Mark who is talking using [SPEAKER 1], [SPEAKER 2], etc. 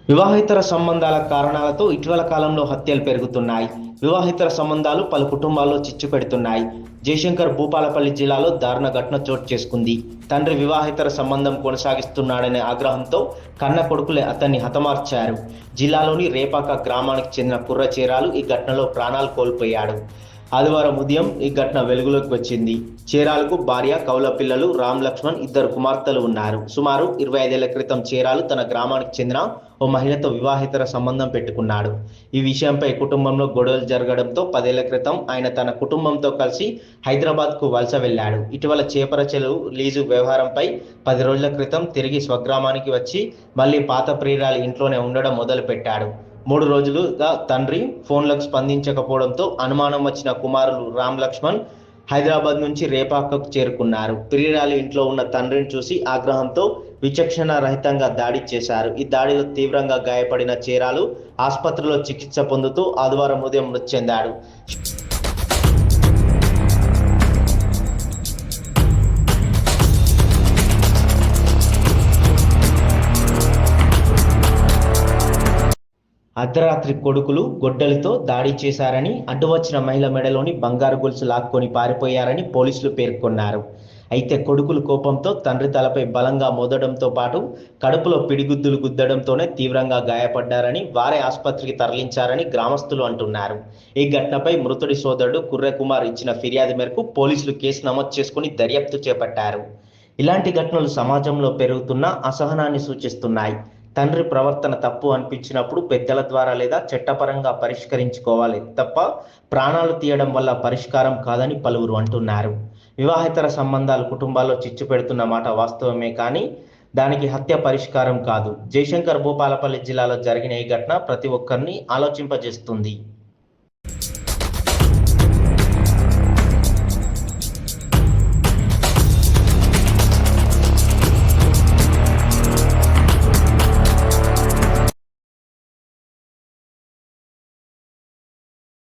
[SPEAKER 1] వివాహేతర సంబంధాల కారణాలతో ఇటీవల కాలంలో హత్యలు పెరుగుతున్నాయి. వివాహేతర సంబంధాలు పలు కుటుంబాల్లో చిచ్చు పెడుతున్నాయి. జయశంకర్ భూపాలపల్లి జిల్లాలో దారుణ ఘటన చోటు చేసుకుంది. తండ్రి వివాహేతర సంబంధం కొనసాగిస్తున్నాడనే ఆగ్రహంతో కన్న కొడుకులే అతన్ని హతమార్చారు. జిల్లాలోని రేపాక గ్రామానికి చెందిన కుర్ర చేరాలు ఈ ఘటనలో ప్రాణాలు కోల్పోయాడు. ఆదివారం ఉదయం ఈ ఘటన వెలుగులోకి వచ్చింది. చేరాలకు భార్య, కౌల పిల్లలు, రామ్ లక్ష్మణ్, ఇద్దరు కుమార్తెలు ఉన్నారు. సుమారు 25 ఏళ్ల క్రితం చేరాలు తన గ్రామానికి చెందిన ఓ మహిళతో వివాహేతర సంబంధం పెట్టుకున్నాడు. ఈ విషయంపై కుటుంబంలో గొడవలు జరగడంతో 10 ఏళ్ల క్రితం ఆయన తన కుటుంబంతో కలిసి హైదరాబాద్కు వలస వెళ్లాడు. ఇటీవల చేపర చెరువు లీజు వ్యవహారంపై 10 రోజుల క్రితం తిరిగి స్వగ్రామానికి వచ్చి మళ్లీ పాత ప్రియురాలి ఇంట్లోనే ఉండడం మొదలుపెట్టాడు. 3 రోజులుగా తండ్రి ఫోన్లకు స్పందించకపోవడంతో అనుమానం వచ్చిన కుమారులు రామ్ లక్ష్మణ్ హైదరాబాద్ నుంచి రేపాకకు చేరుకున్నారు. ప్రియురాలి ఇంట్లో ఉన్న తండ్రిని చూసి ఆగ్రహంతో విచక్షణ రహితంగా దాడి చేశారు. ఈ దాడిలో తీవ్రంగా గాయపడిన చేరాలు ఆసుపత్రిలో చికిత్స పొందుతూ ఆదివారం ఉదయం మృతి చెందాడు. అర్ధరాత్రి కొడుకులు గొడ్డలితో దాడి చేశారని, అడ్డు వచ్చిన మహిళ మెడలోని బంగారు గొలుసు లాక్కొని పారిపోయారని పోలీసులు పేర్కొన్నారు. అయితే కొడుకులు కోపంతో తండ్రి తలపై బలంగా మోదడంతో పాటు కడుపులో పిడిగుద్దులు గుద్దడంతోనే తీవ్రంగా గాయపడ్డారని, వారే ఆసుపత్రికి తరలించారని గ్రామస్తులు అంటున్నారు. ఈ ఘటనపై మృతుడి సోదరుడు కుర్రెకుమార్ ఇచ్చిన ఫిర్యాదు మేరకు పోలీసులు కేసు నమోదు చేసుకుని దర్యాప్తు చేపట్టారు. ఇలాంటి ఘటనలు సమాజంలో పెరుగుతున్న అసహనాన్ని సూచిస్తున్నాయి. తండ్రి ప్రవర్తన తప్పు అనిపించినప్పుడు పెద్దల ద్వారా లేదా చట్టపరంగా పరిష్కరించుకోవాలి తప్ప ప్రాణాలు తీయడం వల్ల పరిష్కారం కాదని పలువురు అంటున్నారు. వివాహేతర సంబంధాలు కుటుంబాల్లో చిచ్చు పెడుతున్న మాట వాస్తవమే, కానీ దానికి హత్య పరిష్కారం కాదు. జయశంకర్ భూపాలపల్లి జిల్లాలో జరిగిన ఈ ఘటన ప్రతి ఒక్కరిని ఆలోచింపజేస్తుంది.